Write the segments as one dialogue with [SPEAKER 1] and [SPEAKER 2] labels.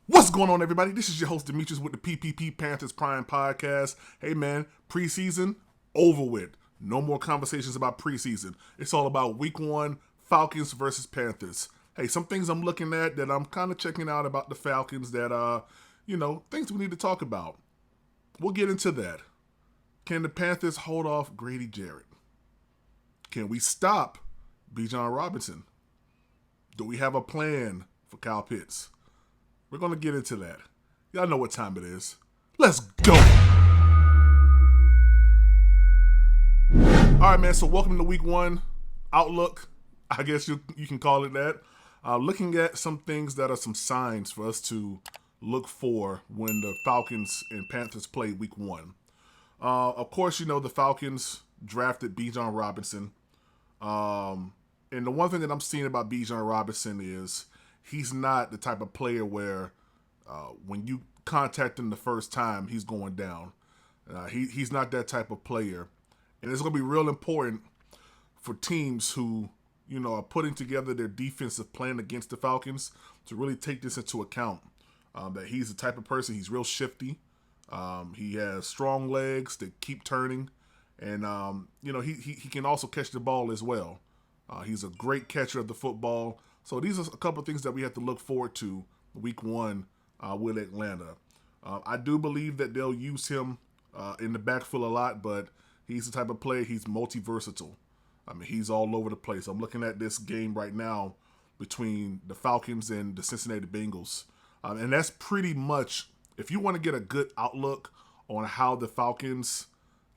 [SPEAKER 1] What's going on, everybody? This is your host, Demetrius, with the PPP Panthers Prime Podcast. Hey, man, preseason over with. No more conversations about preseason. It's all about week one, Falcons versus Panthers. Hey, some things I'm looking at that I'm kind of checking out about the Falcons that, things we need to talk about. We'll get into that. Can the Panthers hold off Grady Jarrett? Can we stop Bijan Robinson? Do we have a plan for Kyle Pitts? We're going to get into that. Y'all know what time it is. Let's go. All right, man. So welcome to week one outlook. I guess you can call it that. Looking at some things that are some signs for us to look for when the Falcons and Panthers play week one. Of course, you know, the Falcons drafted Bijan Robinson. And the one thing that I'm seeing about Bijan Robinson is he's not the type of player where when you contact him the first time, he's going down. He's not that type of player. And it's going to be real important for teams who, you know, are putting together their defensive plan against the Falcons to really take this into account. That he's the type of person, he's real shifty. He has strong legs that keep turning. And, he can also catch the ball as well. He's a great catcher of the football. So these are a couple of things that we have to look forward to week one with Atlanta. I do believe that they'll use him in the backfield a lot, but he's the type of player, he's multi-versatile. I mean, he's all over the place. I'm looking at this game right now between the Falcons and the Cincinnati Bengals. And that's pretty much, if you want to get a good outlook on how the Falcons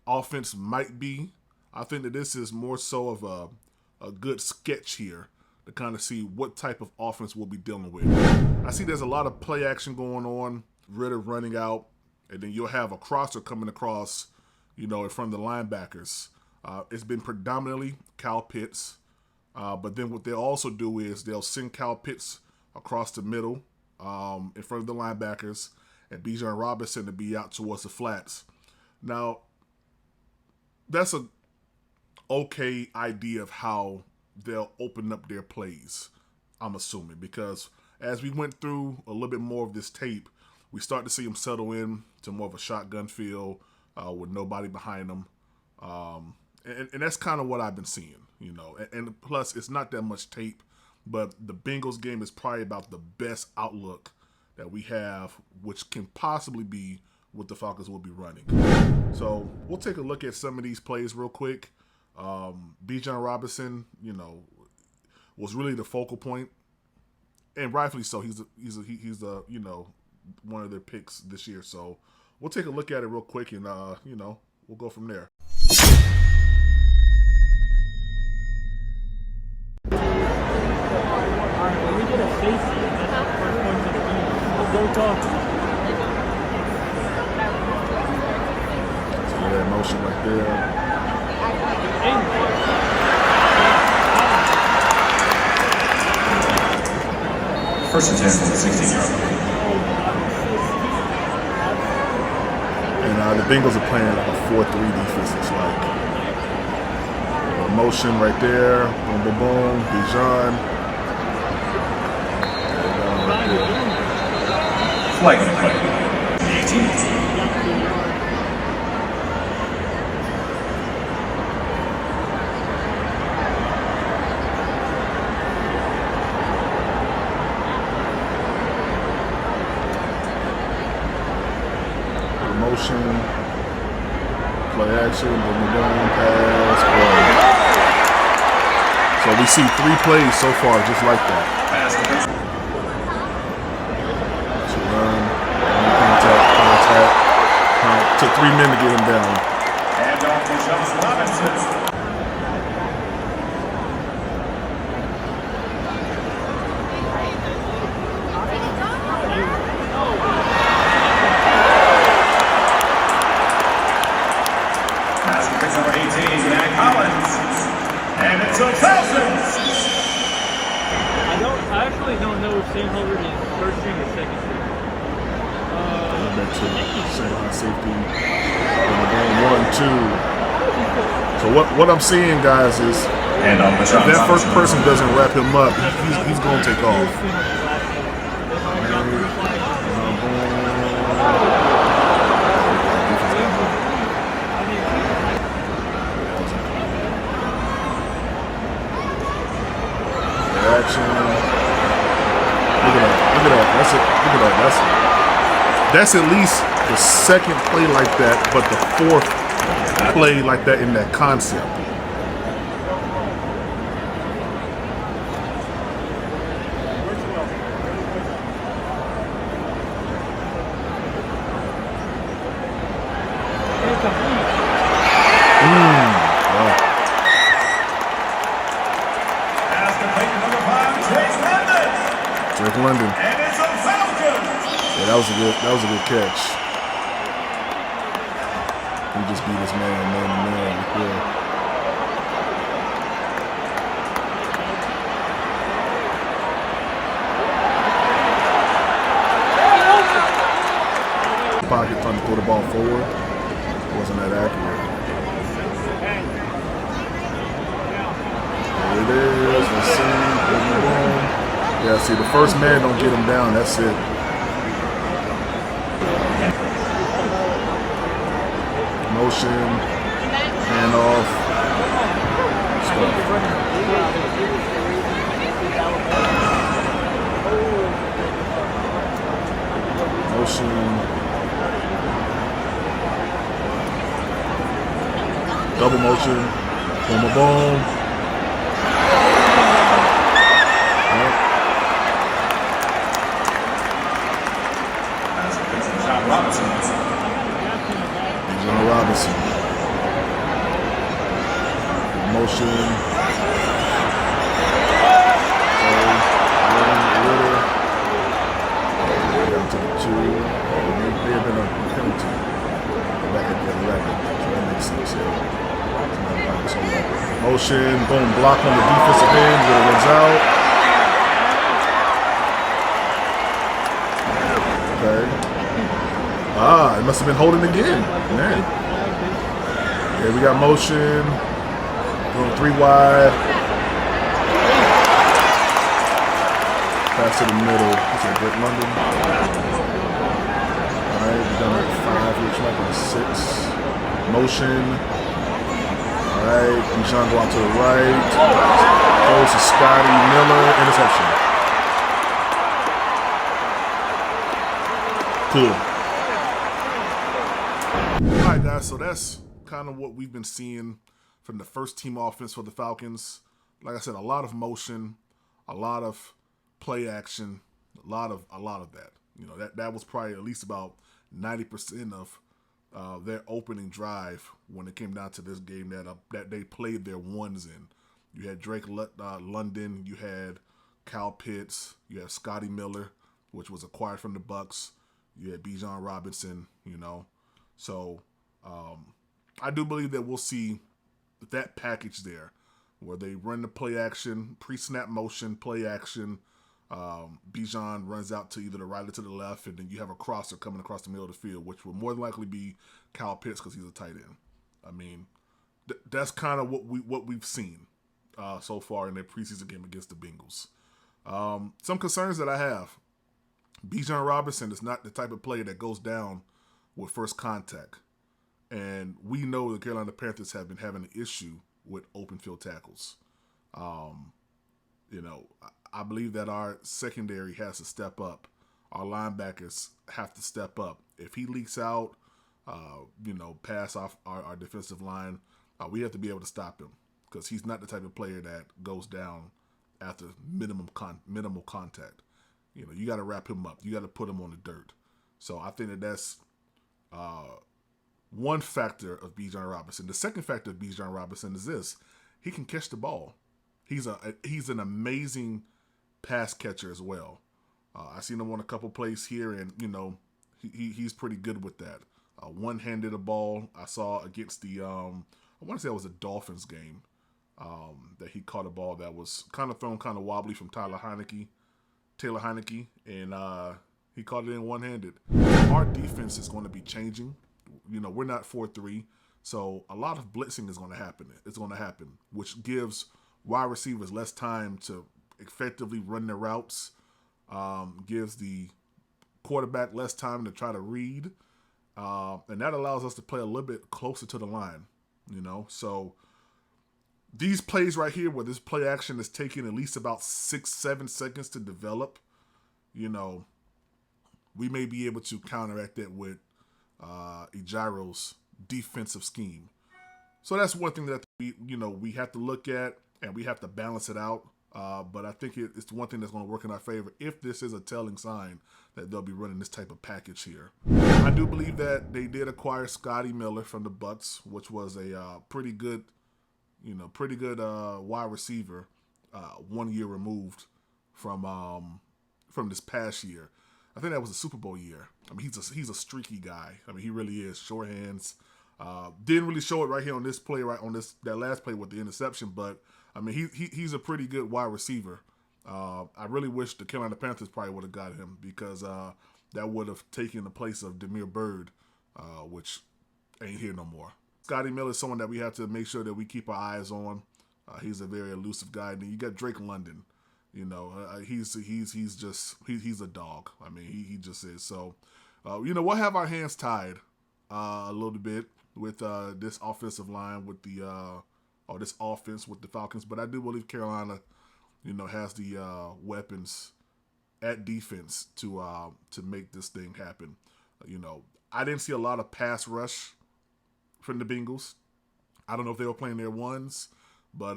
[SPEAKER 1] offense might be, I think that this is more so of a good sketch here to kind of see what type of offense we'll be dealing with. I see there's a lot of play action going on, Ritter running out, and then you'll have a crosser coming across, you know, in front of the linebackers. It's been predominantly Kyle Pitts, but then what they'll also do is they'll send Kyle Pitts across the middle in front of the linebackers and Bijan Robinson to be out towards the flats. Now, that's a okay idea of how they'll open up their plays, I'm assuming, because as we went through a little bit more of this tape, we start to see them settle in to more of a shotgun feel with nobody behind them. And that's kind of what I've been seeing, you know. And plus, it's not that much tape, but the Bengals game is probably about the best outlook that we have, which can possibly be what the Falcons will be running. So we'll take a look at some of these plays real quick. Bijan Robinson, you know, was really the focal point, and rightfully so. He's you know, one of their picks this year. So we'll take a look at it real quick, and we'll go from there.
[SPEAKER 2] When we get a safety, that's the first point to the game. We'll go talk.
[SPEAKER 1] So that motion right there.
[SPEAKER 3] First and 10 from the 16-yard line.
[SPEAKER 1] And the Bengals are playing like a 4-3 defense. It's like a motion right there. Boom, boom, boom. Bijan.
[SPEAKER 3] Flag on the play. 18.
[SPEAKER 1] Motion, play action, boom, boom, boom, pass, play. So we see 3 plays so far just like that. So run, contact. Took 3 men to get him down.
[SPEAKER 3] And off to Bijan Robinson. Number 18, Matt Collins. And it's a Falcons.
[SPEAKER 2] I actually don't know if Sam Hubbard is first string or second string.
[SPEAKER 1] Back to safety. 1, 2. So what I'm seeing, guys, is if that first person doesn't wrap him up, he's going to take off. That's it. Look at that. That's at least the second play like that, but the fourth play like that in that concept. London.
[SPEAKER 3] And it's a Falcons.
[SPEAKER 1] Yeah, that was a good catch. He just beat his man to man. Yeah. Pocket trying to throw the ball forward. Wasn't that accurate. There it is. Let's see. Boom. Yeah, see, the first man don't get him down. That's it. Motion, handoff, stuff. Motion, double motion, boom, boom. Bijan Robinson. Motion. Down to the 2. May have been a penalty. Back at the 11. So that makes sense. Yeah. Motion. Boom. Block on the defensive end. It runs out. Okay. It must have been holding again. Man. Yeah, we got motion. Going 3 wide. Pass to the middle. It's a good London. Alright, we're done at 5. Looks like on 6. Motion. Alright, Bijan go out to the right. Goes to Scotty Miller. Interception. Cool. Alright guys, so that's kind of what we've been seeing from the first team offense for the Falcons. Like I said, a lot of motion, a lot of play action, a lot of that. You know, that was probably at least about 90% of their opening drive when it came down to this game that they played their ones in. You had Drake London, you had Kyle Pitts, you had Scotty Miller, which was acquired from the Bucks. You had Bijan Robinson, you know. So I do believe that we'll see that package there where they run the play action, pre-snap motion, play action. Bijan runs out to either the right or to the left, and then you have a crosser coming across the middle of the field, which will more than likely be Kyle Pitts because he's a tight end. I mean, that's kind of what we've seen so far in their preseason game against the Bengals. Some concerns that I have. Bijan Robinson is not the type of player that goes down with first contact. And we know the Carolina Panthers have been having an issue with open field tackles. You know, I believe that our secondary has to step up. Our linebackers have to step up. If he leaks out, you know, pass off our defensive line, we have to be able to stop him because he's not the type of player that goes down after minimal contact. You know, you got to wrap him up. You got to put him on the dirt. So I think that's one factor of Bijan Robinson. The second factor of Bijan Robinson is this: he can catch the ball. He's an amazing pass catcher as well. I've seen him on a couple plays here, and you know he's pretty good with that. One-handed a ball I saw against the I want to say it was a Dolphins game that he caught a ball that was kind of thrown kind of wobbly from Taylor Heineke, and he caught it in one-handed. Our defense is going to be changing. You know, we're not 4-3, so a lot of blitzing is going to happen. It's going to happen, which gives wide receivers less time to effectively run their routes, gives the quarterback less time to try to read, and that allows us to play a little bit closer to the line, you know. So these plays right here where this play action is taking at least about 6-7 seconds to develop, you know, we may be able to counteract that with Ejiro's defensive scheme. So that's one thing that we have to look at, and we have to balance it out. But I think it's one thing that's going to work in our favor if this is a telling sign that they'll be running this type of package here. I do believe that they did acquire Scotty Miller from the Bucks, which was a pretty good wide receiver, 1 year removed from this past year. I think that was a Super Bowl year. I mean, he's a streaky guy. I mean, he really is. Short hands. Didn't really show it right here on this play, right on that last play with the interception, but I mean, he's a pretty good wide receiver. I really wish the Carolina Panthers probably would have got him, because that would have taken the place of Demir Bird, which ain't here no more. Scotty Miller is someone that we have to make sure that we keep our eyes on. He's a very elusive guy. And then you got Drake London. He's a dog. I mean, he just is. So, we'll have our hands tied a little bit with this offensive line with this offense with the Falcons. But I do believe Carolina, has the weapons at defense to make this thing happen. I didn't see a lot of pass rush from the Bengals. I don't know if they were playing their ones, but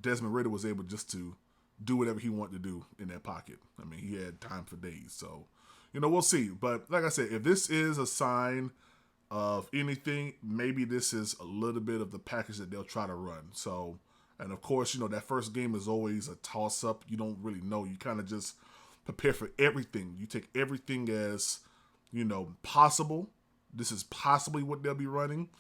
[SPEAKER 1] Desmond Ridder was able just to do whatever he wanted to do in that pocket. I mean, he had time for days. So, we'll see. But like I said, if this is a sign of anything, maybe this is a little bit of the package that they'll try to run. So, and of course, that first game is always a toss-up. You don't really know. You kind of just prepare for everything. You take everything as, possible. This is possibly what they'll be running.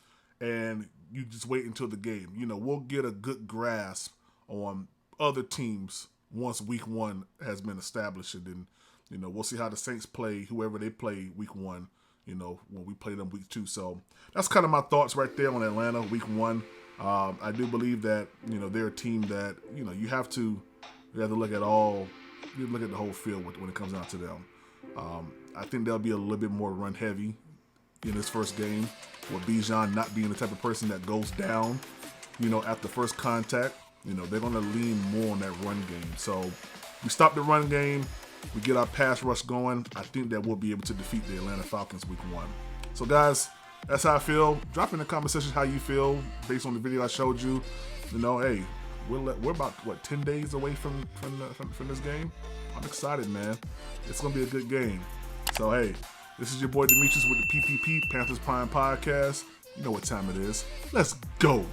[SPEAKER 1] And you just wait until the game. We'll get a good grasp on other teams once week one has been established. And then, we'll see how the Saints play, whoever they play week one, when we play them week two. So that's kind of my thoughts right there on Atlanta week one. I do believe that, they're a team that, you have to look at the whole field when it comes down to them. I think they'll be a little bit more run heavy in this first game, with Bijan not being the type of person that goes down, after first contact. They're going to lean more on that run game. So we stop the run game, we get our pass rush going. I think that we'll be able to defeat the Atlanta Falcons week one. So guys, that's how I feel. Drop in the comment section how you feel based on the video I showed you. Hey, we're about 10 days away from this game. I'm excited, man. It's gonna be a good game. So hey, this is your boy Demetrius with the PPP Panthers Prime Podcast. You know what time it is. Let's go.